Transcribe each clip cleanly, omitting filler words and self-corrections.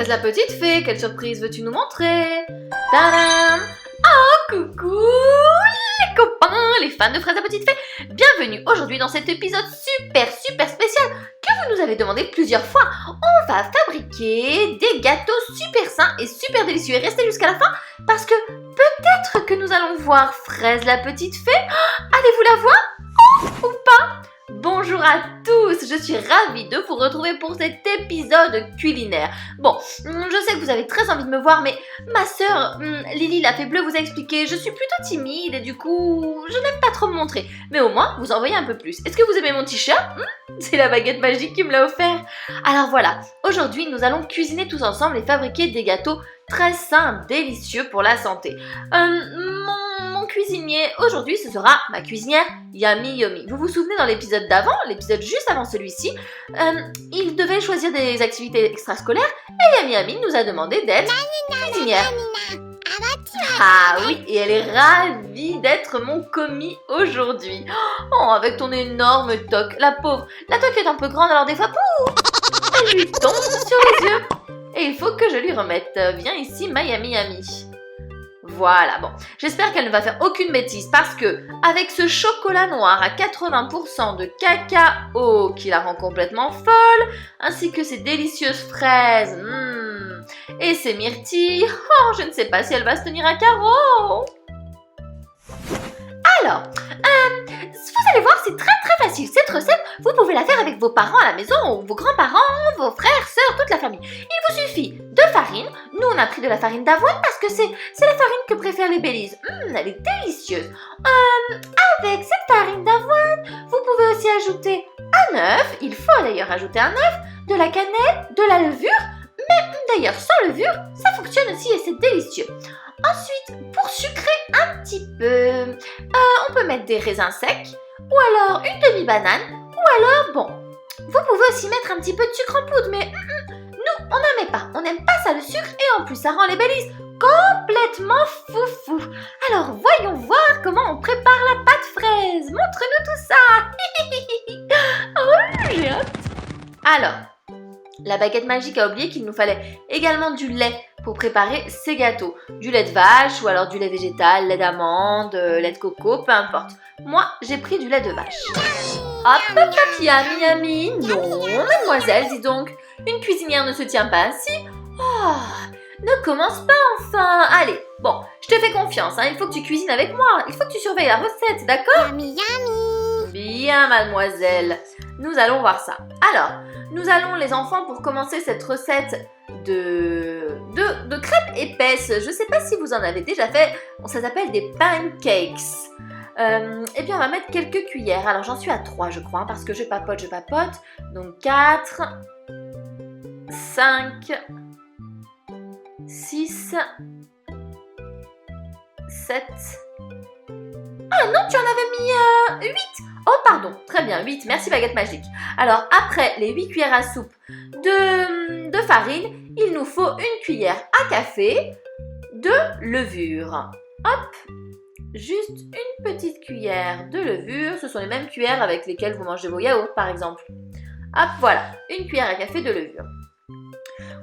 Fraise la petite fée, quelle surprise veux-tu nous montrer? Tadam! Oh, coucou les copains, les fans de Fraise la petite fée. Bienvenue aujourd'hui dans cet épisode super spécial que vous nous avez demandé plusieurs fois. On va fabriquer des gâteaux super sains et super délicieux. Et restez jusqu'à la fin parce que peut-être que nous allons voir Fraise la petite fée. Allez-vous la voir? Ou pas? Bonjour à tous, je suis ravie de vous retrouver pour cet épisode culinaire. Bon, je sais que vous avez très envie de me voir, mais ma sœur, Lily la fée bleue, vous a expliqué, je suis plutôt timide et du coup, je n'aime pas trop me montrer. Mais au moins, vous en voyez un peu plus. Est-ce que vous aimez mon t-shirt? C'est la baguette magique qui me l'a offert. Alors voilà, aujourd'hui, nous allons cuisiner tous ensemble et fabriquer des gâteaux très sains, délicieux pour la santé. Mon cuisinier, aujourd'hui, ce sera ma cuisinière Yummy Yummy. Vous vous souvenez dans l'épisode d'avant, l'épisode juste avant celui-ci, il devait choisir des activités extrascolaires et Yummy Yummy nous a demandé d'être cuisinière. Ah oui, et elle est ravie d'être mon commis aujourd'hui. Oh, avec ton énorme toque, la pauvre. La toque est un peu grande, alors des fois, elle lui tombe sur les yeux. Et il faut que je lui remette. Viens ici, ma Yummy Yummy. Voilà, bon, j'espère qu'elle ne va faire aucune bêtise parce que avec ce chocolat noir à 80% de cacao qui la rend complètement folle, ainsi que ces délicieuses fraises, et ces myrtilles, oh, je ne sais pas si elle va se tenir à carreau. Alors, vous allez voir, c'est très facile. Cette recette, vous pouvez la faire avec vos parents à la maison, ou vos grands-parents, vos frères, sœurs, toute la famille. Il vous suffit de farine. Nous, on a pris de la farine d'avoine parce que c'est la farine que préfèrent les Bélises. Elle est délicieuse. Avec cette farine d'avoine, vous pouvez aussi ajouter un œuf. Il faut d'ailleurs ajouter un œuf, de la cannelle, de la levure. Mais d'ailleurs, sans levure, ça fonctionne aussi et c'est délicieux. Ensuite, pour sucrer un petit peu, on peut mettre des raisins secs, ou alors une demi-banane, ou alors, bon, vous pouvez aussi mettre un petit peu de sucre en poudre, mais nous, on n'en met pas. On n'aime pas ça le sucre, et en plus, ça rend les Bélises complètement foufou. Alors, voyons voir comment on prépare la pâte fraise. Montre-nous tout ça. Oh, j'ai hâte. Alors, la baguette magique a oublié qu'il nous fallait également du lait pour préparer ces gâteaux. Du lait de vache ou alors du lait végétal, lait d'amande, lait de coco, peu importe. Moi, j'ai pris du lait de vache. Hop, Yummy Yummy. Non, mademoiselle, dis donc. Une cuisinière ne se tient pas ainsi. Oh, ne commence pas enfin. Allez, bon, je te fais confiance, hein. Il faut que tu cuisines avec moi. Il faut que tu surveilles la recette, d'accord? Yummy Yummy. Bien, mademoiselle. Nous allons voir ça. Alors, nous allons, les enfants, pour commencer cette recette de crêpes épaisses. Je ne sais pas si vous en avez déjà fait. Ça s'appelle des pancakes. Et bien, on va mettre quelques cuillères. Alors, j'en suis à 3, je crois, parce que je papote. Donc, 4, 5, 6, 7... Ah non, tu en avais mis 8. Oh, pardon. Très bien, 8. Merci, baguette magique. Alors, après les 8 cuillères à soupe de farine, il nous faut une cuillère à café de levure. Hop, juste une petite cuillère de levure. Ce sont les mêmes cuillères avec lesquelles vous mangez vos yaourts, par exemple. Hop, voilà, une cuillère à café de levure.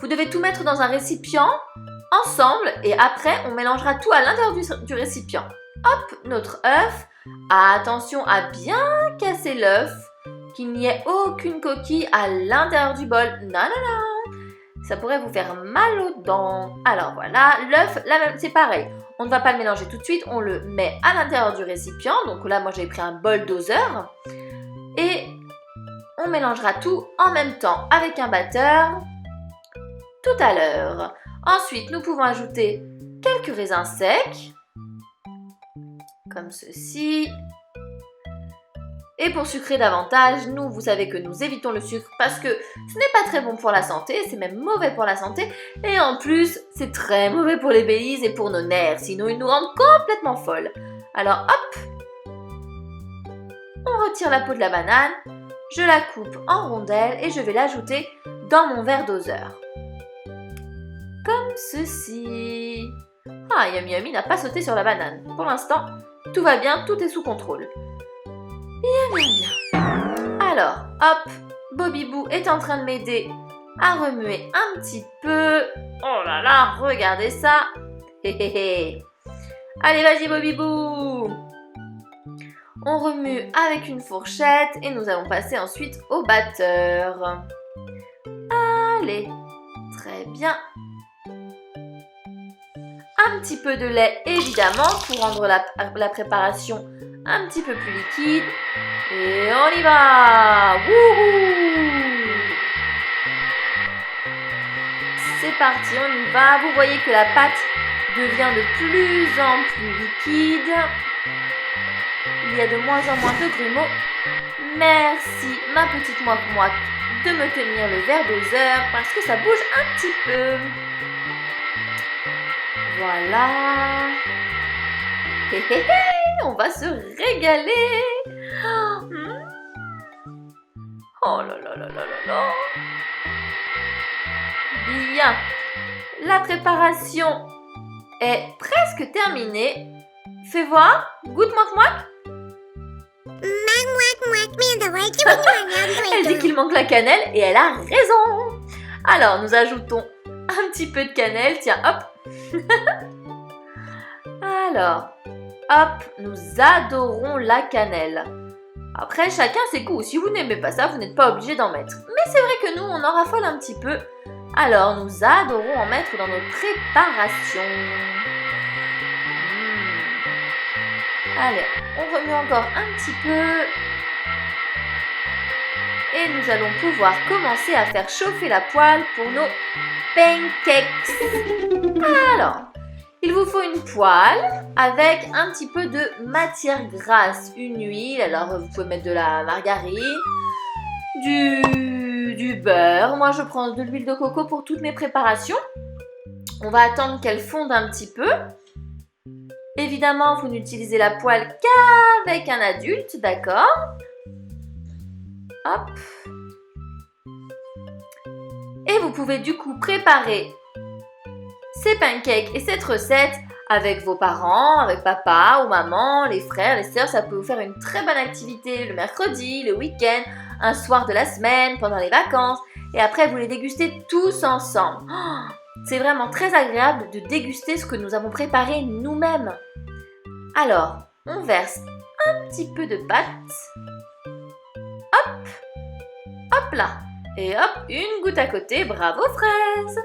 Vous devez tout mettre dans un récipient ensemble et après, on mélangera tout à l'intérieur du récipient. Hop, notre œuf. Attention à bien casser l'œuf, qu'il n'y ait aucune coquille à l'intérieur du bol. Non. Ça pourrait vous faire mal aux dents. Alors voilà, l'œuf, c'est pareil. On ne va pas le mélanger tout de suite, on le met à l'intérieur du récipient. Donc là, moi j'ai pris un bol doseur. Et on mélangera tout en même temps avec un batteur tout à l'heure. Ensuite, nous pouvons ajouter quelques raisins secs. Comme ceci. Et pour sucrer davantage, vous savez que nous évitons le sucre parce que ce n'est pas très bon pour la santé, c'est même mauvais pour la santé. Et en plus, c'est très mauvais pour les Bélises et pour nos nerfs, sinon ils nous rendent complètement folles. Alors hop, on retire la peau de la banane, je la coupe en rondelles et je vais l'ajouter dans mon verre doseur. Comme ceci. Ah, Yummy Yummy n'a pas sauté sur la banane. Pour l'instant, tout va bien, tout est sous contrôle. Bien. Alors, hop, Bobby Boo est en train de m'aider à remuer un petit peu. Oh là là, regardez ça. Hé hé hé. Allez, vas-y Bobibou. On remue avec une fourchette et nous allons passer ensuite au batteur. Allez, très bien. Un petit peu de lait évidemment pour rendre la préparation un petit peu plus liquide. Et on y va. Wouhou! C'est parti, on y va. Vous voyez que la pâte devient de plus en plus liquide. Il y a de moins en moins de grumeaux. Merci, ma petite moque-moque, de me tenir le verre doseur parce que ça bouge un petit peu. Voilà. Hé hé hé, on va se régaler. Oh là là là là là là. Bien. La préparation est presque terminée. Fais voir. Goûte moque-moque. Elle dit qu'il manque la cannelle et elle a raison. Alors, nous ajoutons un petit peu de cannelle. Tiens, hop. Alors, hop, nous adorons la cannelle. Après, chacun ses goûts. Si vous n'aimez pas ça, vous n'êtes pas obligé d'en mettre. Mais c'est vrai que nous, on en raffole un petit peu. Alors, nous adorons en mettre dans nos préparations. Allez, on remue encore un petit peu. Et nous allons pouvoir commencer à faire chauffer la poêle pour nos pancakes. Alors, il vous faut une poêle avec un petit peu de matière grasse, une huile. Alors, vous pouvez mettre de la margarine, du beurre. Moi, je prends de l'huile de coco pour toutes mes préparations. On va attendre qu'elle fonde un petit peu. Évidemment, vous n'utilisez la poêle qu'avec un adulte, d'accord? Hop. Et vous pouvez du coup préparer ces pancakes et cette recette avec vos parents, avec papa ou maman, les frères, les sœurs. Ça peut vous faire une très bonne activité le mercredi, le week-end, un soir de la semaine, pendant les vacances. Et après, vous les dégustez tous ensemble. Oh, c'est vraiment très agréable de déguster ce que nous avons préparé nous-mêmes. Alors, on verse un petit peu de pâte. Hop, hop là. Et hop, une goutte à côté, bravo fraises.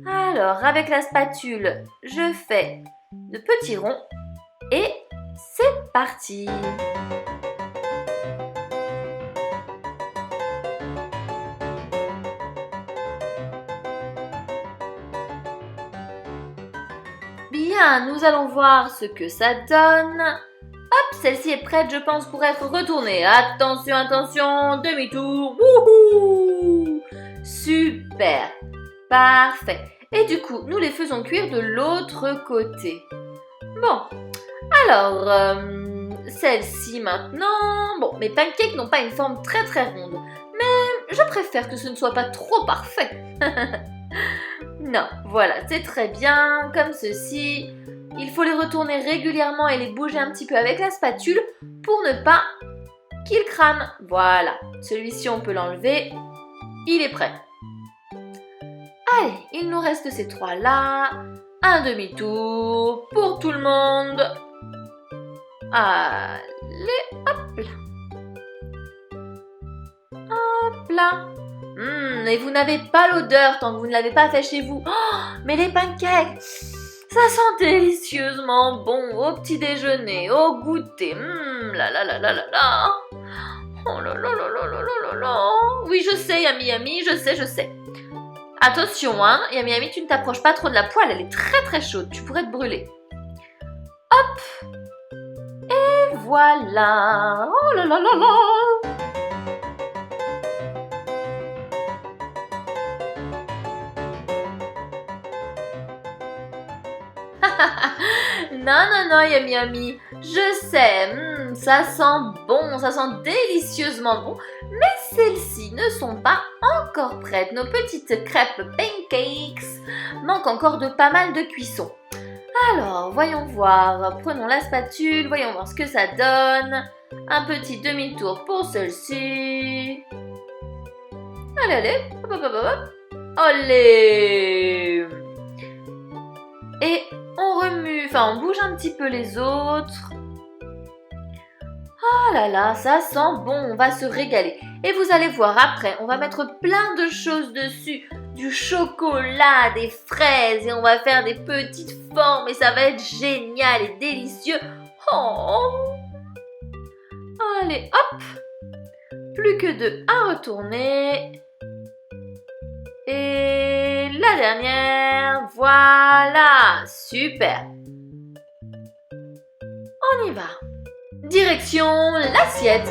Alors, avec la spatule, je fais de petits ronds. Et c'est parti. Bien, nous allons voir ce que ça donne. Hop, celle-ci est prête, je pense, pour être retournée. Attention, attention, demi-tour. Wouhou! Super, parfait. Et du coup, nous les faisons cuire de l'autre côté. Bon, alors, celle-ci maintenant. Bon, mes pancakes n'ont pas une forme très très ronde, mais je préfère que ce ne soit pas trop parfait. Non, voilà, c'est très bien, comme ceci. Il faut les retourner régulièrement et les bouger un petit peu avec la spatule pour ne pas qu'ils crament. Voilà, celui-ci on peut l'enlever, il est prêt. Allez, il nous reste ces trois-là. Un demi-tour pour tout le monde. Allez, hop là. Hop là. Et vous n'avez pas l'odeur tant que vous ne l'avez pas fait chez vous. Oh, mais les pancakes, ça sent délicieusement bon au petit déjeuner, au goûter. La la la la la la. Oh là là là là là là là là. Oui, je sais, Yami Yami, je sais. Attention, hein, Yami Yami, tu ne t'approches pas trop de la poêle, elle est très très chaude, tu pourrais te brûler. Hop. Et voilà. Oh là là là là. Non, Yami Yami, je sais, ça sent bon, ça sent délicieusement bon, mais celles-ci ne sont pas encore prêtes. Nos petites crêpes pancakes manquent encore de pas mal de cuisson. Alors, voyons voir, prenons la spatule, voyons voir ce que ça donne. Un petit demi-tour pour celle-ci. allez, hop, hop, hop, hop. Allez. Et on remue, enfin on bouge un petit peu les autres. Oh là là, ça sent bon, on va se régaler. Et vous allez voir après, on va mettre plein de choses dessus. Du chocolat, des fraises et on va faire des petites formes et ça va être génial et délicieux. Oh. Allez, hop. Plus que 2 à retourner. Et la dernière, voilà, super. On y va. Direction l'assiette.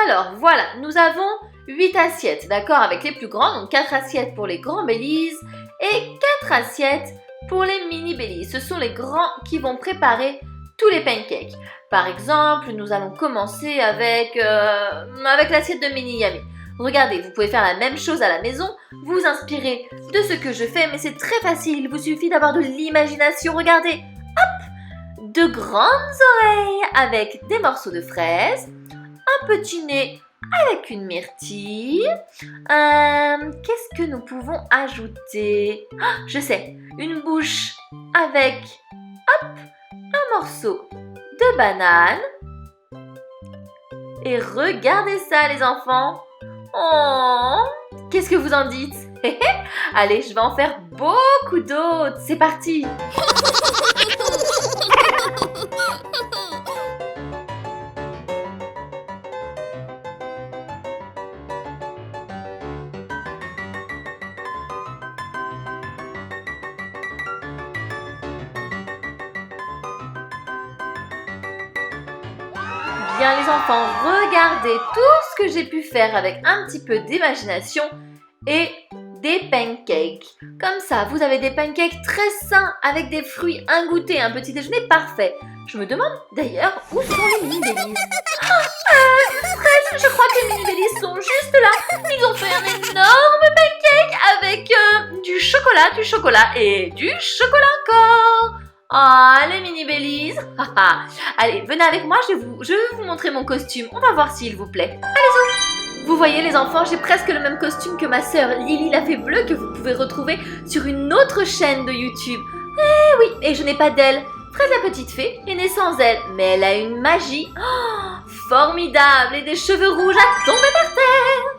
Alors voilà, nous avons 8 assiettes, d'accord, avec les plus grandes, donc 4 assiettes pour les grands Baileys et 4 assiettes pour les mini Baileys. Ce sont les grands qui vont préparer tous les pancakes. Par exemple, nous allons commencer avec l'assiette de mini Yummy. Regardez, vous pouvez faire la même chose à la maison, vous inspirez de ce que je fais, mais c'est très facile, il vous suffit d'avoir de l'imagination. Regardez, hop, de grandes oreilles avec des morceaux de fraises, un petit nez avec une myrtille. Qu'est-ce que nous pouvons ajouter? Je sais, une bouche avec, hop, un morceau de banane. Et regardez ça les enfants. Oh, qu'est-ce que vous en dites? Allez, je vais en faire beaucoup d'autres. C'est parti! Bien les enfants, regardez tout ce que j'ai pu faire avec un petit peu d'imagination et des pancakes. Comme ça, vous avez des pancakes très sains avec des fruits, un goûter, un petit déjeuner parfait. Je me demande d'ailleurs où sont les mini Baileys. Je crois que les mini Baileys sont juste là. Ils ont fait un énorme pancake avec du chocolat et du chocolat encore. Ah, les mini Baileys. Allez, venez avec moi, je vais vous montrer mon costume. On va voir s'il vous plaît. Allez-y. Vous voyez les enfants, j'ai presque le même costume que ma sœur Lily la fée bleue que vous pouvez retrouver sur une autre chaîne de YouTube. Eh oui, et je n'ai pas d'aile. Fraise la petite fée est née sans elle, mais elle a une magie formidable et des cheveux rouges à tomber par terre.